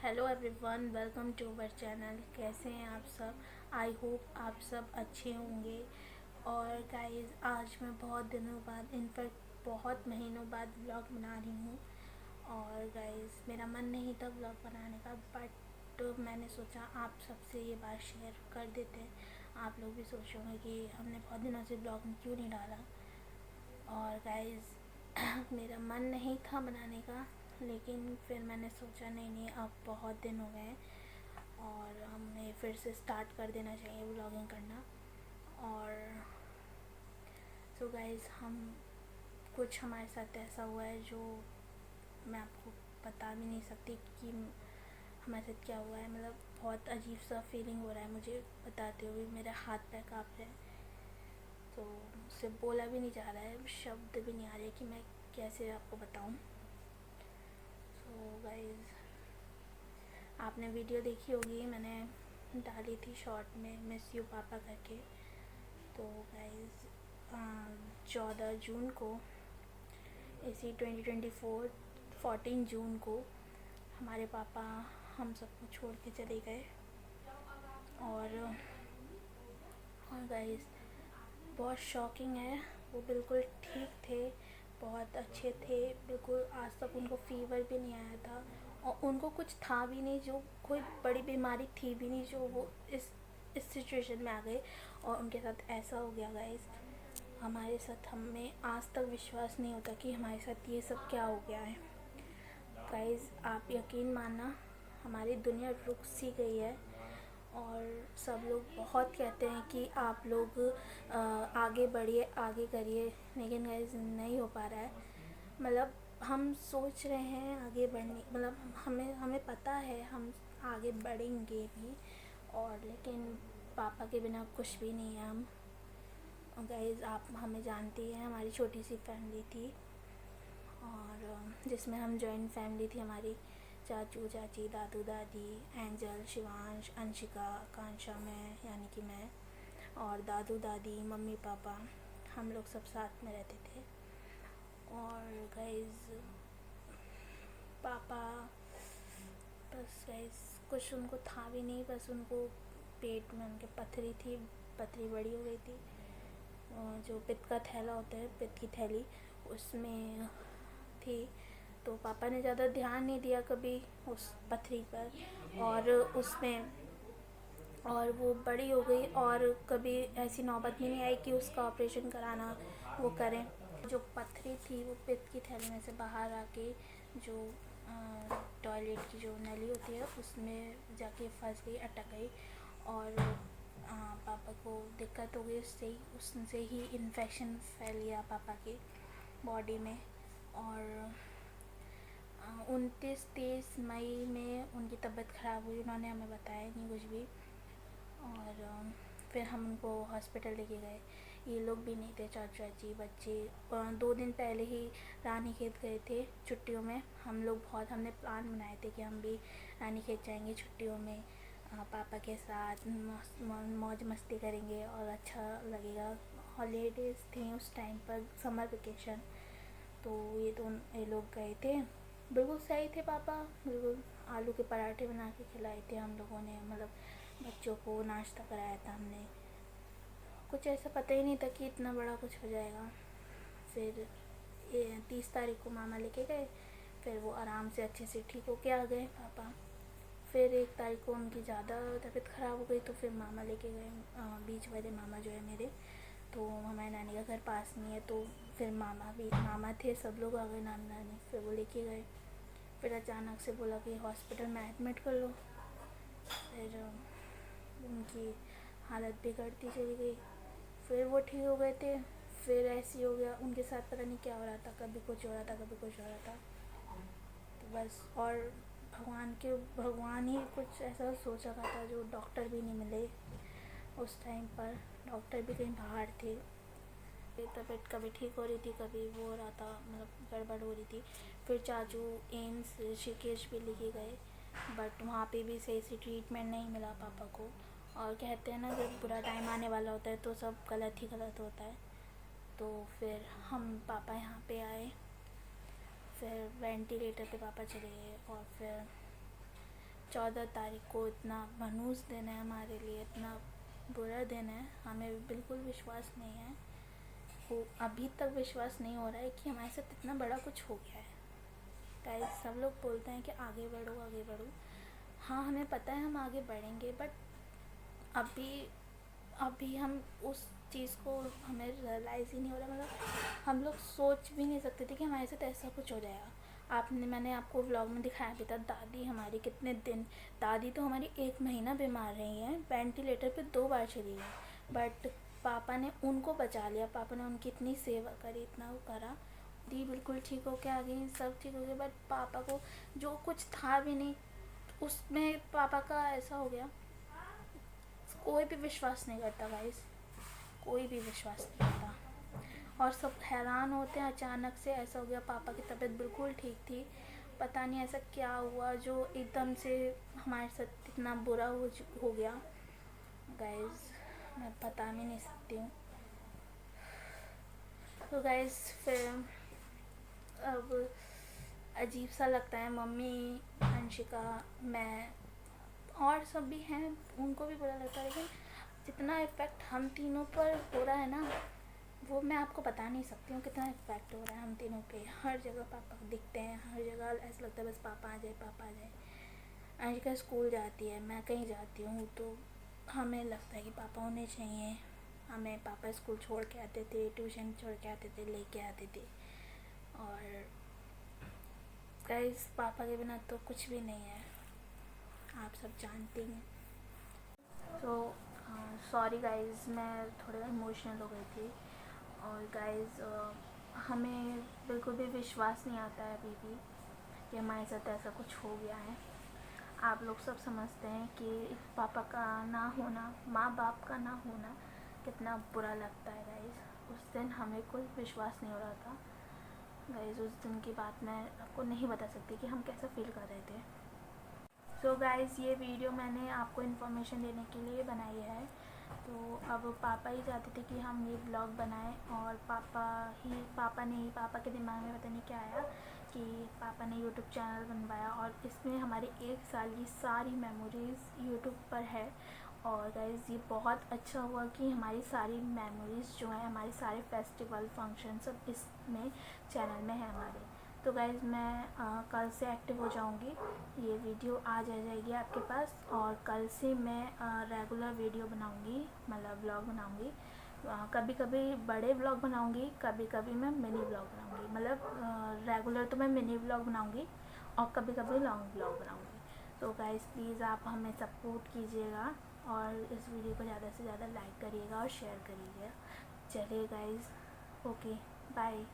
Hello everyone, welcome to our channel. कैसे हैं आप सब? आई होप आप सब अच्छे होंगे। और गाइस, आज मैं बहुत दिनों बाद, इनफैक्ट बहुत महीनों बाद व्लॉग बना रही हूँ। और गाइस, मेरा मन नहीं था व्लॉग बनाने का, बट मैंने सोचा आप सबसे ये बात शेयर कर देते हैं। आप लोग भी सोच रहे होंगे कि हमने बहुत दिनों से व्लॉग में क्यों नहीं डाला। और गाइस मेरा मन नहीं था बनाने का, लेकिन फिर मैंने सोचा नहीं, अब बहुत दिन हो गए और हमें फिर से स्टार्ट कर देना चाहिए व्लॉगिंग करना। और सो गाइस, हम कुछ हमारे साथ ऐसा हुआ है जो मैं आपको बता भी नहीं सकती कि हमारे साथ क्या हुआ है। मतलब बहुत अजीब सा फीलिंग हो रहा है मुझे बताते हुए, मेरे हाथ पैर काँप रहे हैं। तो मुझसे बोला भी नहीं जा रहा है, शब्द भी नहीं आ रहे कि मैं कैसे आपको बताऊं। सो गाइस, आपने वीडियो देखी होगी, मैंने डाली थी शॉर्ट में मिस यू पापा करके। तो गाइस, 14 जून को, इसी 2024 14 जून को हमारे पापा हम सबको छोड़ के चले गए। और गाइस, बहुत शॉकिंग है। वो बिल्कुल ठीक थे, बहुत अच्छे थे, बिल्कुल आज तक उनको फीवर भी नहीं आया था और उनको कुछ था भी नहीं, जो कोई बड़ी बीमारी थी भी नहीं, जो वो इस सिचुएशन में आ गए और उनके साथ ऐसा हो गया। गाइस, हमारे साथ, हमें आज तक विश्वास नहीं होता कि हमारे साथ ये सब क्या हो गया है। गाइस, आप यकीन मानना, हमारी दुनिया रुक सी गई है। और सब लोग बहुत कहते हैं कि आप लोग आगे बढ़िए, आगे करिए, लेकिन गाइस नहीं हो पा रहा है। मतलब हम सोच रहे हैं आगे बढ़ने, मतलब हमें हमें पता है हम आगे बढ़ेंगे भी, और लेकिन पापा के बिना कुछ भी नहीं है हम। और गाइस, आप हमें जानती हैं, हमारी छोटी सी फैमिली थी और जिसमें हम जॉइंट फैमिली थी हमारी। चाचू चाची, दादू दादी, एंजल, शिवांश, अंशिका, आकांक्षा, मैं यानी कि मैं, और दादू दादी, मम्मी पापा, हम लोग सब साथ में रहते थे। और गाइस, पापा, बस गाइस कुछ उनको था भी नहीं, बस उनको पेट में उनके पथरी थी, पथरी बड़ी हो गई थी। जो पित्त का थैला होता है, पित्त की थैली, उसमें थी। तो पापा ने ज़्यादा ध्यान नहीं दिया कभी उस पथरी पर, और उसमें, और वो बड़ी हो गई और कभी ऐसी नौबत भी नहीं आई कि उसका ऑपरेशन कराना वो करें। जो पथरी थी वो पित्त की थैली में से बाहर आके जो टॉयलेट की जो नली होती है उसमें जाके फंस गई, अटक गई। और पापा को दिक्कत हो गई उससे ही इन्फेक्शन फैल गया पापा के बॉडी में। और 29-30 मई में उनकी तबीयत ख़राब हुई, उन्होंने हमें बताया नहीं कुछ भी। और फिर हम उनको हॉस्पिटल लेके गए। ये लोग भी नहीं थे, चाचा चाची, बच्चे। 2 दिन पहले ही रानीखेत गए थे छुट्टियों में। हमने प्लान बनाए थे कि हम भी रानीखेत जाएंगे छुट्टियों में, पापा के साथ मौज मस्ती करेंगे और अच्छा लगेगा। हॉलीडेज़ थी उस टाइम पर, समर वेकेशन। तो ये लोग गए थे, बिल्कुल सही थे पापा, बिल्कुल आलू के पराठे बना के खिलाए थे हम लोगों ने। मतलब बच्चों को नाश्ता कराया था हमने। कुछ ऐसा पता ही नहीं था कि इतना बड़ा कुछ हो जाएगा। फिर 30 तारीख को मामा लेके गए, फिर वो आराम से अच्छे से ठीक होके आ गए पापा। फिर 1 तारीख को उनकी ज़्यादा तबीयत ख़राब हो गई, तो फिर मामा लेके गए। बीच वाले मामा जो है मेरे, तो हमारे नानी का घर पास में है, तो फिर मामा थे, सब लोग आ गए, नाना नानी, फिर वो लेके गए। फिर अचानक से बोला कि हॉस्पिटल में एडमिट कर लो। फिर उनकी हालत बिगड़ती चली गई। फिर वो ठीक हो गए थे, फिर ऐसे ही हो गया उनके साथ, पता नहीं क्या हो रहा था, कभी कुछ हो रहा था, कभी कुछ हो रहा था। तो बस, और भगवान ही कुछ ऐसा सोच रखा था, जो डॉक्टर भी नहीं मिले उस टाइम पर, डॉक्टर भी कहीं बाहर थे। तबीयत कभी ठीक हो रही थी, कभी वो हो रहा था, मतलब गड़बड़ हो रही थी। फिर चाचू एम्स ऋषिकेश भी लेके गए, बट वहाँ पे भी सही से ट्रीटमेंट नहीं मिला पापा को। और कहते हैं ना, जब बुरा टाइम आने वाला होता है तो सब गलत ही गलत होता है। तो फिर हम पापा यहाँ पे आए, फिर वेंटिलेटर पे पापा चले गए। और फिर 14 तारीख को इतना मनहूस दिन है हमारे लिए, इतना बुरा दिन है, हमें बिल्कुल विश्वास नहीं है, वो अभी तक विश्वास नहीं हो रहा है कि हमारे साथ इतना बड़ा कुछ हो गया है। गाइस, सब लोग बोलते हैं कि आगे बढ़ो आगे बढ़ो। हाँ, हमें पता है हम आगे बढ़ेंगे, बट अभी हम उस चीज़ को हमें रियलाइज़ ही नहीं हो रहा। मतलब हम लोग सोच भी नहीं सकते थे कि हमारे साथ ऐसा कुछ हो जाएगा। मैंने आपको व्लॉग में दिखाया भी था, दादी हमारी कितने दिन, दादी तो हमारी 1 महीना बीमार रही हैं, वेंटिलेटर पे 2 बार चली गई, बट पापा ने उनको बचा लिया। पापा ने उनकी इतनी सेवा करी, इतना वो करा, दी बिल्कुल ठीक होके आ गई, सब ठीक हो गया। बट पापा को जो कुछ था भी नहीं, उसमें पापा का ऐसा हो गया। कोई भी विश्वास नहीं करता गाइस, कोई भी विश्वास नहीं करता, और सब हैरान होते हैं अचानक से ऐसा हो गया। पापा की तबीयत बिल्कुल ठीक थी, पता नहीं ऐसा क्या हुआ जो एकदम से हमारे साथ इतना बुरा हो गया। गाइस, मैं बता भी नहीं सकती हूँ। तो गाइस, फिर अब अजीब सा लगता है। मम्मी, अंशिका, मैं और सब भी हैं, उनको भी बुरा लगता है, लेकिन जितना इफ़ेक्ट हम तीनों पर हो रहा है ना, वो मैं आपको बता नहीं सकती हूँ कितना इफ़ेक्ट हो रहा है हम तीनों पे। हर जगह पापा दिखते हैं, हर जगह ऐसा लगता है बस पापा आ जाए, पापा आ जाए। अंशिका स्कूल जाती है, मैं कहीं जाती हूँ, तो हमें लगता है कि पापा होने चाहिए। हमें पापा स्कूल छोड़ के आते थे, ट्यूशन छोड़ के आते थे, लेके आते थे, और गाइस, पापा के बिना तो कुछ भी नहीं है, आप सब जानते हैं। तो सॉरी गाइस, मैं थोड़ा इमोशनल हो गई थी। और गाइस, हमें बिल्कुल भी विश्वास नहीं आता है अभी भी कि हमारे साथ ऐसा कुछ हो गया है। आप लोग सब समझते हैं कि पापा का ना होना, माँ बाप का ना होना कितना बुरा लगता है गाइस। उस दिन हमें कोई विश्वास नहीं हो रहा था गाइस। उस दिन की बात मैं आपको नहीं बता सकती कि हम कैसा फील कर रहे थे। सो गाइस, ये वीडियो मैंने आपको इन्फॉर्मेशन देने के लिए बनाई है। तो अब पापा ही चाहते थे कि हम ये ब्लॉग बनाएं, और पापा के दिमाग में पता नहीं क्या आया कि पापा ने यूट्यूब चैनल बनवाया, और इसमें हमारे 1 साल की सारी मेमोरीज़ यूट्यूब पर है। और गाइस, ये बहुत अच्छा हुआ कि हमारी सारी मेमोरीज़ जो है, हमारे सारे फेस्टिवल फंक्शन सब इसमें चैनल में है हमारे। तो गाइज़, मैं कल से एक्टिव हो जाऊंगी, ये वीडियो आ जाएगी आपके पास, और कल से मैं रेगुलर वीडियो बनाऊंगी, मतलब व्लॉग बनाऊंगी। कभी कभी बड़े व्लॉग बनाऊंगी, कभी कभी मैं मिनी व्लॉग बनाऊंगी। मतलब रेगुलर तो मैं मिनी व्लॉग बनाऊंगी, और कभी कभी लॉन्ग व्लॉग बनाऊंगी। तो गाइज़, प्लीज़ आप हमें सपोर्ट कीजिएगा, और इस वीडियो को ज़्यादा से ज़्यादा लाइक करिएगा और शेयर करिएगा। चलिए गाइज़, ओके, बाय।